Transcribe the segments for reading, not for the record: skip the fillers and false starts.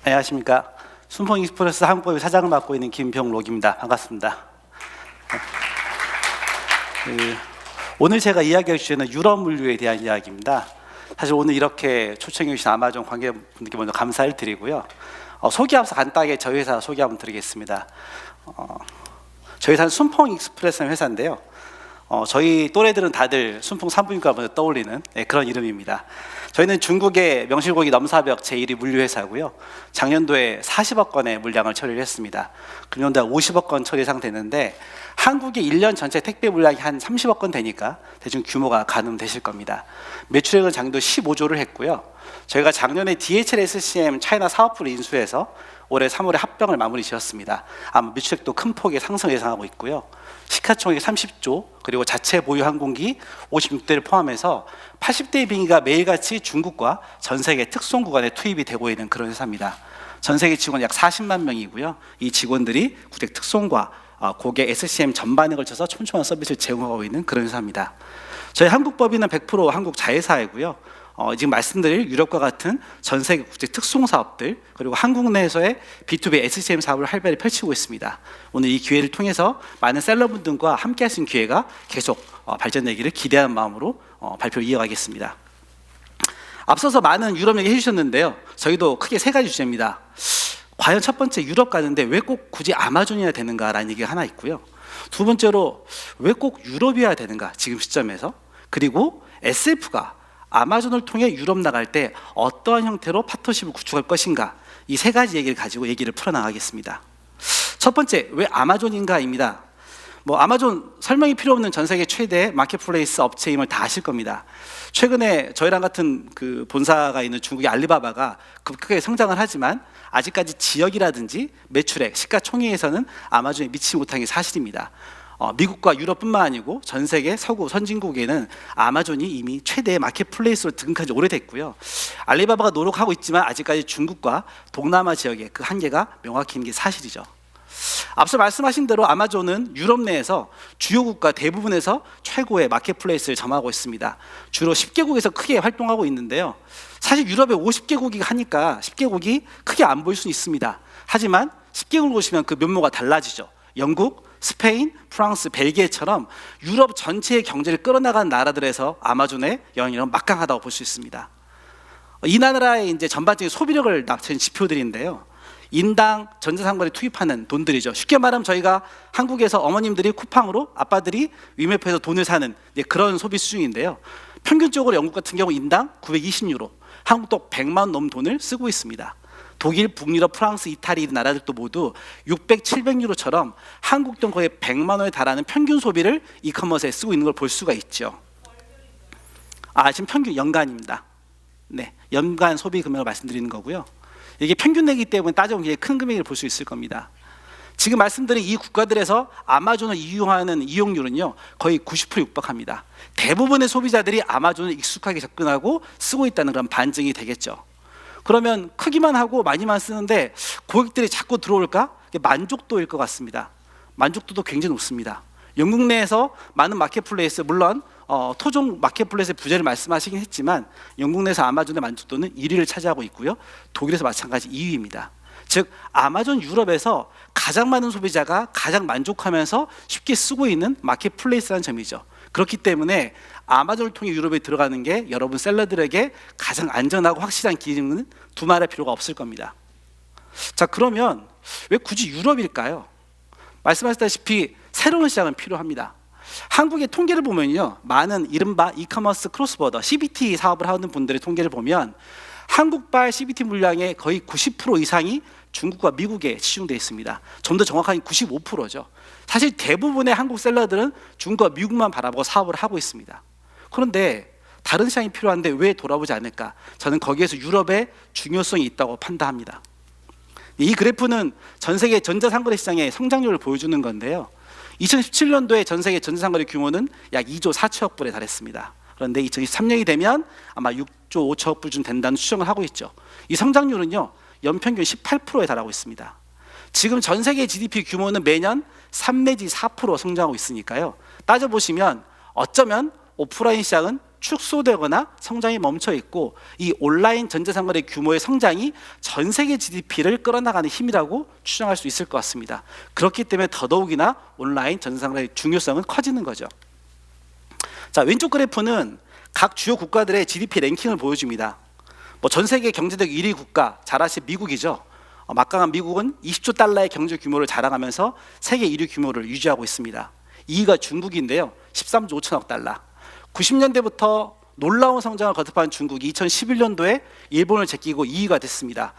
안녕하십니까. 순풍익스프레스 한국법인 사장을 맡고 있는 김병록입니다. 반갑습니다. 오늘 제가 이야기할 주제는 유럽 물류에 대한 이야기입니다. 사실 오늘 이렇게 초청해 주신 아마존 관계분들께 먼저 감사를 드리고요. 소개 앞서 간단하게 저희 회사 소개 한번 드리겠습니다. 저희 회사는 순풍익스프레스라는 회사인데요. 저희 또래들은 다들 순풍 산부인과 먼저 떠올리는 그런 이름입니다. 저희는 중국의 명실공히 넘사벽 제1위 물류회사고요. 작년도에 40억 건의 물량을 처리를 했습니다. 금년도에 50억 건 처리 예상 되는데 한국의 1년 전체 택배 물량이 한 30억 건 되니까 대충 규모가 가늠되실 겁니다. 매출액은 작년도 15조를 했고요. 저희가 작년에 DHL SCM 차이나 사업부를 인수해서 올해 3월에 합병을 마무리 지었습니다. 아마 매출액도 큰 폭의 상승 예상하고 있고요. 시가총액 30조, 그리고 자체 보유 항공기 56대를 포함해서 80대의 비행기가 매일같이 중국과 전 세계 특송 구간에 투입이 되고 있는 그런 회사입니다. 전 세계 직원 약 40만 명이고요. 이 직원들이 국제 특송과 고객 SCM 전반에 걸쳐서 촘촘한 서비스를 제공하고 있는 그런 회사입니다. 저희 한국법인은 100% 한국 자회사이고요. 지금 말씀드릴 유럽과 같은 전 세계 국제 특송 사업들, 그리고 한국 내에서의 B2B SCM 사업을 활발히 펼치고 있습니다. 오늘 이 기회를 통해서 많은 셀러분들과 함께 할 수 있는 기회가 계속 발전되기를 기대하는 마음으로 발표를 이어가겠습니다. 앞서서 많은 유럽 얘기 해주셨는데요. 저희도 크게 세 가지 주제입니다. 과연 첫 번째, 유럽 가는데 왜 꼭 굳이 아마존이어야 되는가라는 얘기가 하나 있고요. 두 번째로, 왜 꼭 유럽이어야 되는가, 지금 시점에서. 그리고 SF가 아마존을 통해 유럽 나갈 때 어떠한 형태로 파트너십을 구축할 것인가, 이 세 가지 얘기를 가지고 얘기를 풀어나가겠습니다. 첫 번째, 왜 아마존인가입니다. 아마존 설명이 필요 없는 전 세계 최대 마켓플레이스 업체임을 다 아실 겁니다. 최근에 저희랑 같은 그 본사가 있는 중국의 알리바바가 급격하게 성장을 하지만 아직까지 지역이라든지 매출액, 시가총액에서는 아마존에 미치지 못한 게 사실입니다. 미국과 유럽뿐만 아니고 전 세계 서구 선진국에는 아마존이 이미 최대의 마켓플레이스로 등극한 지 오래됐고요. 알리바바가 노력하고 있지만 아직까지 중국과 동남아 지역의 그 한계가 명확히 있는 게 사실이죠. 앞서 말씀하신 대로 아마존은 유럽 내에서 주요 국가 대부분에서 최고의 마켓플레이스를 점하고 있습니다. 주로 10개국에서 크게 활동하고 있는데요. 사실 유럽에 50개국이 하니까 10개국이 크게 안 보일 수는 있습니다. 하지만 10개국을 보시면 그 면모가 달라지죠. 영국, 스페인, 프랑스, 벨기에처럼 유럽 전체의 경제를 끌어나가는 나라들에서 아마존의 영향력은 막강하다고 볼 수 있습니다. 이 나라의 이제 전반적인 소비력을 나타낸 지표들인데요. 인당 전자상거래 투입하는 돈들이죠. 쉽게 말하면 저희가 한국에서 어머님들이 쿠팡으로, 아빠들이 위메프에서 돈을 사는 그런 소비 수준인데요. 평균적으로 영국 같은 경우 인당 920유로, 한국도 100만 원 넘는 돈을 쓰고 있습니다. 독일, 북유럽, 프랑스, 이탈리 이런 나라들도 모두 600, 700유로처럼 한국 돈 거의 100만 원에 달하는 평균 소비를 이커머스에 쓰고 있는 걸 볼 수가 있죠. 지금 평균 연간입니다. 네, 연간 소비 금액을 말씀드리는 거고요. 이게 평균 내기 때문에 따져보면 굉장히 큰 금액을 볼 수 있을 겁니다. 지금 말씀드린 이 국가들에서 아마존을 이용하는 이용률은요, 거의 90% 육박합니다. 대부분의 소비자들이 아마존을 익숙하게 접근하고 쓰고 있다는 그런 반증이 되겠죠. 그러면 크기만 하고 많이만 쓰는데 고객들이 자꾸 들어올까? 만족도일 것 같습니다. 만족도도 굉장히 높습니다. 영국 내에서 많은 마켓플레이스, 물론 토종 마켓플레이스의 부재를 말씀하시긴 했지만 영국 내에서 아마존의 만족도는 1위를 차지하고 있고요. 독일에서 마찬가지 2위입니다. 즉 아마존 유럽에서 가장 많은 소비자가 가장 만족하면서 쉽게 쓰고 있는 마켓플레이스라는 점이죠. 그렇기 때문에 아마존을 통해 유럽에 들어가는 게 여러분 셀러들에게 가장 안전하고 확실한 기준은 두말할 필요가 없을 겁니다. 자, 그러면 왜 굳이 유럽일까요? 말씀하셨다시피 새로운 시장은 필요합니다. 한국의 통계를 보면요, 많은 이른바 이커머스 크로스보더 CBT 사업을 하는 분들의 통계를 보면 한국발 CBT 물량의 거의 90% 이상이 중국과 미국에 치중되어 있습니다. 좀 더 정확하게 95%죠. 사실 대부분의 한국 셀러들은 중국과 미국만 바라보고 사업을 하고 있습니다. 그런데 다른 시장이 필요한데 왜 돌아보지 않을까? 저는 거기에서 유럽의 중요성이 있다고 판단합니다. 이 그래프는 전 세계 전자상거래 시장의 성장률을 보여주는 건데요. 2017년도에 전 세계 전자상거래 규모는 약 2조 4천억 불에 달했습니다. 그런데 2023년이 되면 아마 6조 5천억 불쯤 된다는 추정을 하고 있죠. 이 성장률은요, 연평균 18%에 달하고 있습니다. 지금 전 세계 GDP 규모는 매년 3 내지 4% 성장하고 있으니까요. 따져보시면 어쩌면 오프라인 시장은 축소되거나 성장이 멈춰 있고, 이 온라인 전자상거래 규모의 성장이 전 세계 GDP를 끌어나가는 힘이라고 추정할 수 있을 것 같습니다. 그렇기 때문에 더더욱이나 온라인 전자상거래의 중요성은 커지는 거죠. 자, 왼쪽 그래프는 각 주요 국가들의 GDP 랭킹을 보여줍니다. 전 세계 경제적 1위 국가, 잘 아시는 미국이죠. 막강한 미국은 20조 달러의 경제 규모를 자랑하면서 세계 1위 규모를 유지하고 있습니다. 2위가 중국인데요. 13조 5천억 달러. 90년대부터 놀라운 성장을 거듭한 중국이 2011년도에 일본을 제끼고 2위가 됐습니다.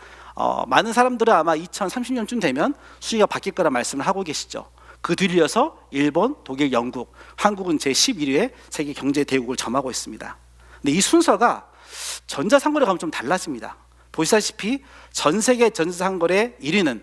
많은 사람들은 아마 2030년쯤 되면 순위가 바뀔 거라 말씀을 하고 계시죠. 그 뒤를 이어서 일본, 독일, 영국, 한국은 제11위에 세계 경제 대국을 점하고 있습니다. 근데 이 순서가 전자상거래 가면 좀 달라집니다. 보시다시피 전 세계 전자상거래 1위는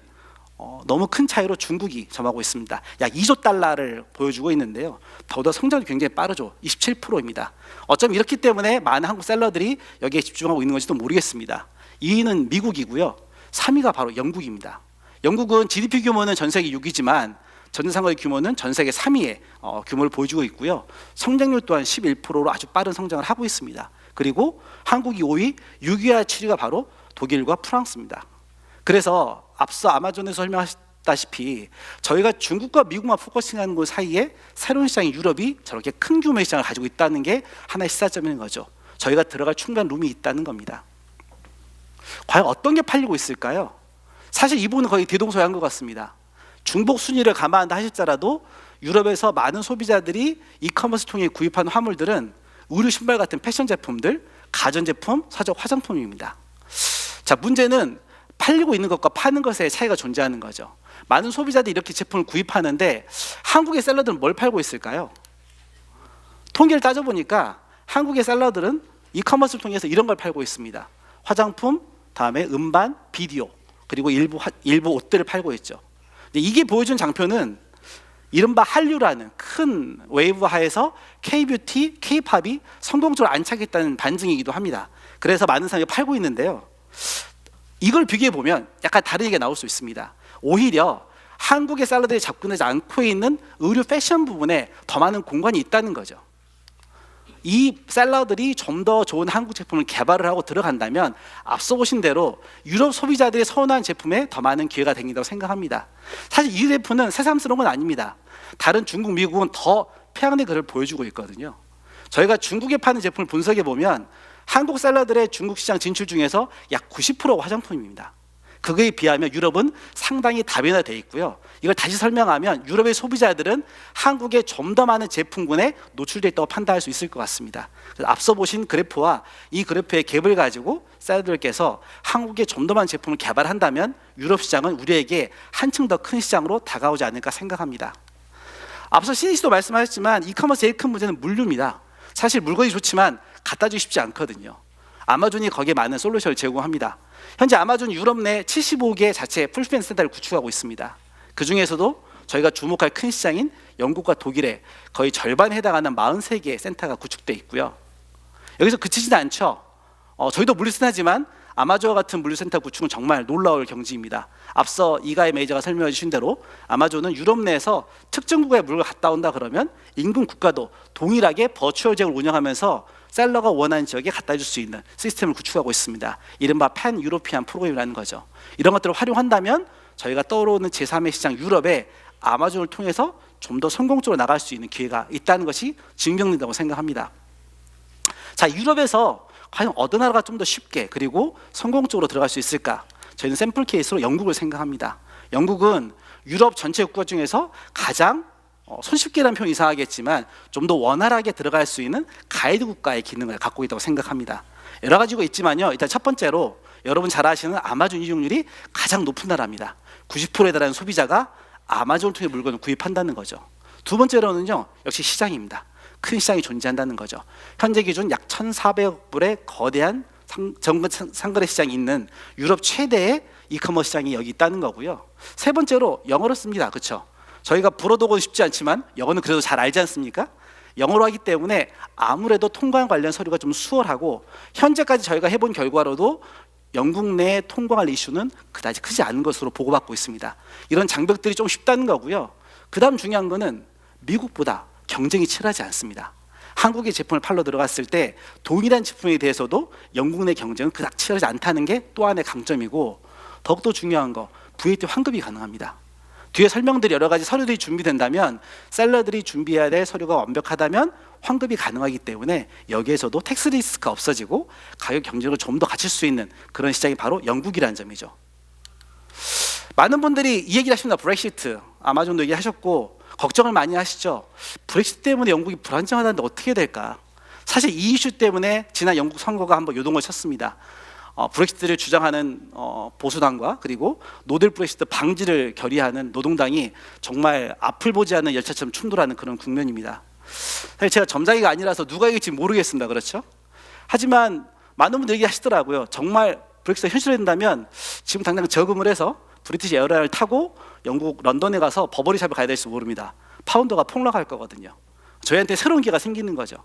너무 큰 차이로 중국이 점하고 있습니다. 약 2조 달러를 보여주고 있는데요. 더더 성장이 굉장히 빠르죠. 27%입니다. 어쩌면 이렇기 때문에 많은 한국 셀러들이 여기에 집중하고 있는 건지도 모르겠습니다. 2위는 미국이고요. 3위가 바로 영국입니다. 영국은 GDP 규모는 전 세계 6위지만 전자상거래 규모는 전 세계 3위의 규모를 보여주고 있고요. 성장률 또한 11%로 아주 빠른 성장을 하고 있습니다. 그리고 한국이 5위, 6위와 7위가 바로 독일과 프랑스입니다. 그래서 앞서 아마존에서 설명하셨다시피 저희가 중국과 미국만 포커싱하는 것 사이에 새로운 시장인 유럽이 저렇게 큰 규모의 시장을 가지고 있다는 게 하나의 시사점인 거죠. 저희가 들어갈 충분한 룸이 있다는 겁니다. 과연 어떤 게 팔리고 있을까요? 사실 이 부분은 거의 대동소이한 것 같습니다. 중복 순위를 감안한다 하실지라도 유럽에서 많은 소비자들이 이커머스 통해 구입한 화물들은 의류, 신발 같은 패션 제품들, 가전제품, 서적, 화장품입니다. 자, 문제는 팔리고 있는 것과 파는 것의 차이가 존재하는 거죠. 많은 소비자들이 이렇게 제품을 구입하는데 한국의 셀러들은 뭘 팔고 있을까요? 통계를 따져보니까 한국의 셀러들은 이커머스를 통해서 이런 걸 팔고 있습니다. 화장품, 다음에 음반, 비디오, 그리고 일부 옷들을 팔고 있죠. 근데 이게 보여준 장표는 이른바 한류라는 큰 웨이브 하에서 K-뷰티, K-팝이 성공적으로 안착했다는 반증이기도 합니다. 그래서 많은 사람이 팔고 있는데요. 이걸 비교해 보면 약간 다른 얘기가 나올 수 있습니다. 오히려 한국의 셀러들이 접근하지 않고 있는 의류 패션 부분에 더 많은 공간이 있다는 거죠. 이 셀러들이 좀 더 좋은 한국 제품을 개발을 하고 들어간다면 앞서 보신 대로 유럽 소비자들이 선호한 제품에 더 많은 기회가 생긴다고 생각합니다. 사실 이 그래프는 새삼스러운 건 아닙니다. 다른 중국, 미국은 더 최악의 글을 보여주고 있거든요. 저희가 중국에 파는 제품을 분석해 보면 한국 셀러들의 중국 시장 진출 중에서 약 90%가 화장품입니다. 그거에 비하면 유럽은 상당히 다변화되어 있고요. 이걸 다시 설명하면 유럽의 소비자들은 한국에 좀 더 많은 제품군에 노출되어 있다고 판단할 수 있을 것 같습니다. 그래서 앞서 보신 그래프와 이 그래프의 갭을 가지고 셀러들께서 한국에 좀 더 많은 제품을 개발한다면 유럽 시장은 우리에게 한층 더 큰 시장으로 다가오지 않을까 생각합니다. 앞서 신희 씨도 말씀하셨지만 이커머스 제일 큰 문제는 물류입니다. 사실 물건이 좋지만 갖다 주기 쉽지 않거든요. 아마존이 거기에 많은 솔루션을 제공합니다. 현재 아마존 유럽 내 75개 자체 풀스팬 센터를 구축하고 있습니다. 그 중에서도 저희가 주목할 큰 시장인 영국과 독일에 거의 절반에 해당하는 43개의 센터가 구축되어 있고요. 여기서 그치진 않죠. 저희도 물류센터지만 아마존 같은 물류센터 구축은 정말 놀라울 경지입니다. 앞서 이가의 매니저가 설명해 주신 대로 아마존은 유럽 내에서 특정 국가에 물건을 갔다 온다 그러면 인근 국가도 동일하게 버추얼 지역을 운영하면서 셀러가 원하는 지역에 갖다 줄 수 있는 시스템을 구축하고 있습니다. 이른바 팬 유로피안 프로그램이라는 거죠. 이런 것들을 활용한다면 저희가 떠오르는 제3의 시장 유럽에 아마존을 통해서 좀 더 성공적으로 나갈 수 있는 기회가 있다는 것이 증명된다고 생각합니다. 자, 유럽에서 과연 어느 나라가 좀 더 쉽게 그리고 성공적으로 들어갈 수 있을까? 저희는 샘플 케이스로 영국을 생각합니다. 영국은 유럽 전체 국가 중에서 가장 손쉽게라는 표현 이상하겠지만 좀 더 원활하게 들어갈 수 있는 가이드 국가의 기능을 갖고 있다고 생각합니다. 여러 가지가 있지만요. 일단 첫 번째로 여러분 잘 아시는 아마존 이용률이 가장 높은 나라입니다. 90%에 달하는 소비자가 아마존을 통해 물건을 구입한다는 거죠. 두 번째로는요. 역시 시장입니다. 큰 시장이 존재한다는 거죠. 현재 기준 약 1,400억 불의 거대한 정부 상거래 시장이 있는 유럽 최대의 이커머스 시장이 여기 있다는 거고요. 세 번째로 영어를 씁니다. 그렇죠? 저희가 불어독어는 쉽지 않지만 영어는 그래도 잘 알지 않습니까? 영어로 하기 때문에 아무래도 통관 관련 서류가 좀 수월하고 현재까지 저희가 해본 결과로도 영국 내 통관할 이슈는 그다지 크지 않은 것으로 보고받고 있습니다. 이런 장벽들이 좀 쉽다는 거고요. 그 다음 중요한 거는 미국보다 경쟁이 치열하지 않습니다. 한국의 제품을 팔러 들어갔을 때 동일한 제품에 대해서도 영국 내 경쟁은 그닥 치열하지 않다는 게 또 하나의 강점이고, 더욱더 중요한 거, VAT 환급이 가능합니다. 뒤에 설명드릴 여러 가지 서류들이 준비된다면, 셀러들이 준비해야 될 서류가 완벽하다면 환급이 가능하기 때문에 여기에서도 텍스 리스크가 없어지고 가격 경쟁을 좀 더 갖출 수 있는 그런 시장이 바로 영국이라는 점이죠. 많은 분들이 이 얘기를 하십니다. 브렉시트, 아마존도 얘기하셨고 걱정을 많이 하시죠. 브렉시트 때문에 영국이 불안정하다는데 어떻게 될까? 사실 이 이슈 때문에 지난 영국 선거가 한번 요동을 쳤습니다. 브렉시트를 주장하는 보수당과 그리고 노델 브렉시트 방지를 결의하는 노동당이 정말 앞을 보지 않는 열차처럼 충돌하는 그런 국면입니다. 사실 제가 점장이가 아니라서 누가 이길지 모르겠습니다. 그렇죠? 하지만 많은 분들이 얘기하시더라고요. 정말 브렉시트가 현실화된다면 지금 당장 저금을 해서 브리티시 에어라인을 타고 영국 런던에 가서 버버리샵에 가야 될지 모릅니다. 파운드가 폭락할 거거든요. 저희한테 새로운 기회가 생기는 거죠.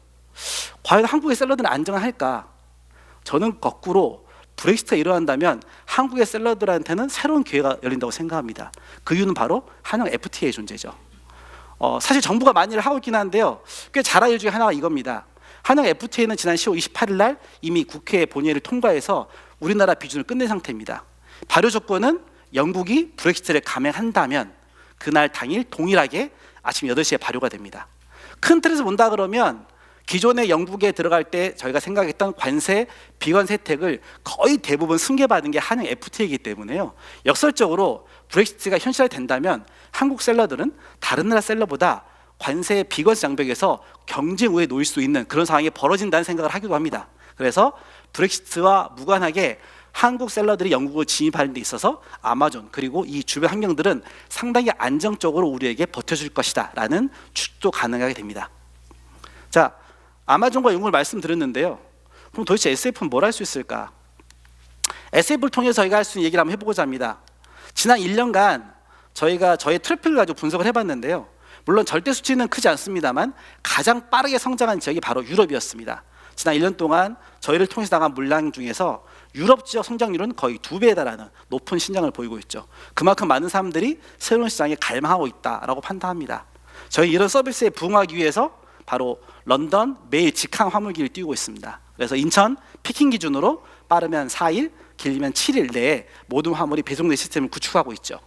과연 한국의 샐러드는 안정할까? 저는 거꾸로 브렉시트가 일어난다면 한국의 샐러드들한테는 새로운 기회가 열린다고 생각합니다. 그 이유는 바로 한영 FTA의 존재죠. 사실 정부가 많이 하고 있긴 한데요, 꽤 잘한 일 중에 하나가 이겁니다. 한영 FTA는 지난 10월 28일 날 이미 국회 본회의를 통과해서 우리나라 비준을 끝낸 상태입니다. 발효 조건은 영국이 브렉시트를 감행한다면 그날 당일 동일하게 아침 8시에 발효가 됩니다. 큰 틀에서 본다 그러면 기존의 영국에 들어갈 때 저희가 생각했던 관세, 비관세 혜택을 거의 대부분 승계받은 게 한영 FTA이기 때문에요, 역설적으로 브렉시트가 현실화된다면 한국 셀러들은 다른 나라 셀러보다 관세, 비관세 장벽에서 경쟁 우위에 놓일 수 있는 그런 상황이 벌어진다는 생각을 하기도 합니다. 그래서 브렉시트와 무관하게 한국 셀러들이 영국을 진입하는 데 있어서 아마존 그리고 이 주변 환경들은 상당히 안정적으로 우리에게 버텨줄 것이다 라는 추측도 가능하게 됩니다. 자, 아마존과 영국을 말씀드렸는데요, 그럼 도대체 SF는 뭘 할 수 있을까? SF를 통해서 저희가 할 수 있는 얘기를 한번 해보고자 합니다. 지난 1년간 저희가 저의 트래픽을 가지고 분석을 해봤는데요, 물론 절대 수치는 크지 않습니다만 가장 빠르게 성장한 지역이 바로 유럽이었습니다. 지난 1년 동안 저희를 통해서 나간 물량 중에서 유럽 지역 성장률은 거의 2배에 달하는 높은 신장을 보이고 있죠. 그만큼 많은 사람들이 새로운 시장에 갈망하고 있다라고 판단합니다. 저희 이런 서비스에 부응하기 위해서 바로 런던 매일 직항 화물기를 띄우고 있습니다. 그래서 인천 피킹 기준으로 빠르면 4일, 길면 7일 내에 모든 화물이 배송된 시스템을 구축하고 있죠.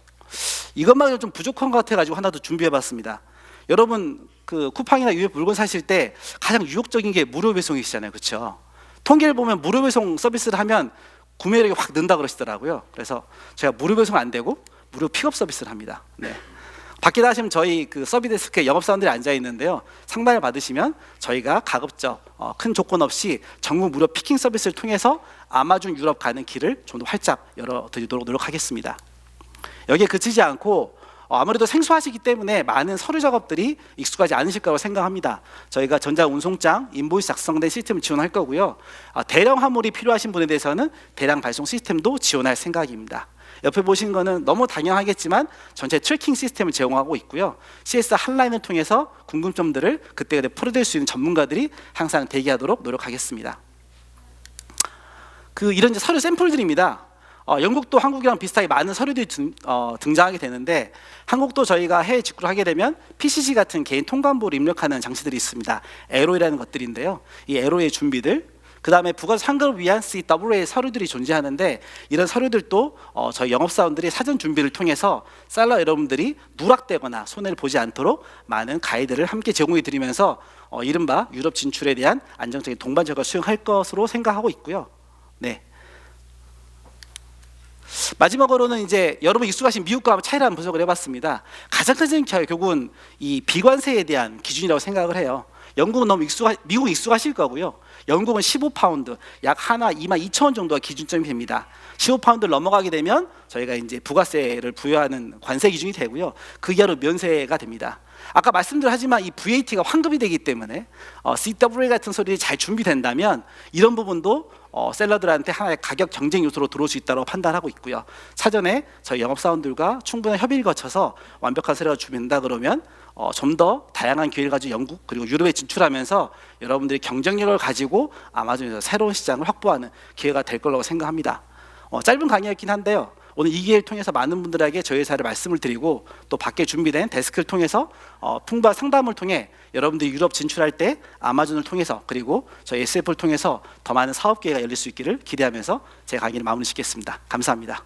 이것만으로 좀 부족한 것 같아가지고 하나 더 준비해봤습니다. 여러분 그 쿠팡이나 유럽 물건 사실 때 가장 유혹적인 게 무료 배송이시잖아요, 그렇죠? 통계를 보면 무료 배송 서비스를 하면 구매력이 확 는다 그러시더라고요. 그래서 제가 무료 배송 안 되고 무료 픽업 서비스를 합니다. 네. 밖에 나가시면 저희 그 서비스 데스크에 영업사원들이 앉아 있는데요, 상담을 받으시면 저희가 가급적 큰 조건 없이 전국 무료 피킹 서비스를 통해서 아마존 유럽 가는 길을 좀 더 활짝 열어드리도록 노력하겠습니다. 여기에 그치지 않고 아무래도 생소하시기 때문에 많은 서류 작업들이 익숙하지 않으실 거라고 생각합니다. 저희가 전자운송장, 인보이스 작성된 시스템을 지원할 거고요, 대량 화물이 필요하신 분에 대해서는 대량 발송 시스템도 지원할 생각입니다. 옆에 보신 거는 너무 당연하겠지만 전체 트래킹 시스템을 제공하고 있고요, CS 핫라인을 통해서 궁금점들을 그때그때 풀어낼 수 있는 전문가들이 항상 대기하도록 노력하겠습니다. 이런 이제 서류 샘플들입니다. 영국도 한국이랑 비슷하게 많은 서류들이 등장하게 되는데, 한국도 저희가 해외 직구를 하게 되면 PCC 같은 개인 통관부를 입력하는 장치들이 있습니다. 에로이라는 것들인데요, 이 에로의 준비들, 그 다음에 부가세 환급을 위한 CWA 서류들이 존재하는데, 이런 서류들도 저희 영업사원들이 사전 준비를 통해서 셀러 여러분들이 누락되거나 손해를 보지 않도록 많은 가이드를 함께 제공해 드리면서 이른바 유럽 진출에 대한 안정적인 동반 적용을 수행할 것으로 생각하고 있고요. 네. 마지막으로는 이제 여러분 익숙하신 미국과 차이를 한번 분석을 해봤습니다. 가장 큰 차이 결국은 이 비관세에 대한 기준이라고 생각을 해요. 영국은 미국은 익숙하실 거고요, 영국은 15파운드, 약 하나 22,000원 정도가 기준점이 됩니다. 15파운드를 넘어가게 되면 저희가 이제 부가세를 부여하는 관세 기준이 되고요, 그 이하로 면세가 됩니다. 아까 말씀드렸지만 이 VAT가 환급이 되기 때문에 CWA 같은 소리들이 잘 준비된다면 이런 부분도 셀러들한테 하나의 가격 경쟁 요소로 들어올 수 있다고 판단하고 있고요, 사전에 저희 영업사원들과 충분한 협의를 거쳐서 완벽한 서류가 준비된다 그러면 좀 더 다양한 기회를 가지고 영국 그리고 유럽에 진출하면서 여러분들이 경쟁력을 가지고 아마존에서 새로운 시장을 확보하는 기회가 될 거라고 생각합니다. 짧은 강의였긴 한데요, 오늘 이 기회를 통해서 많은 분들에게 저희 회사를 말씀을 드리고 또 밖에 준비된 데스크를 통해서 풍부한 상담을 통해 여러분들이 유럽 진출할 때 아마존을 통해서 그리고 저희 SF를 통해서 더 많은 사업 기회가 열릴 수 있기를 기대하면서 제 강의를 마무리 짓겠습니다. 감사합니다.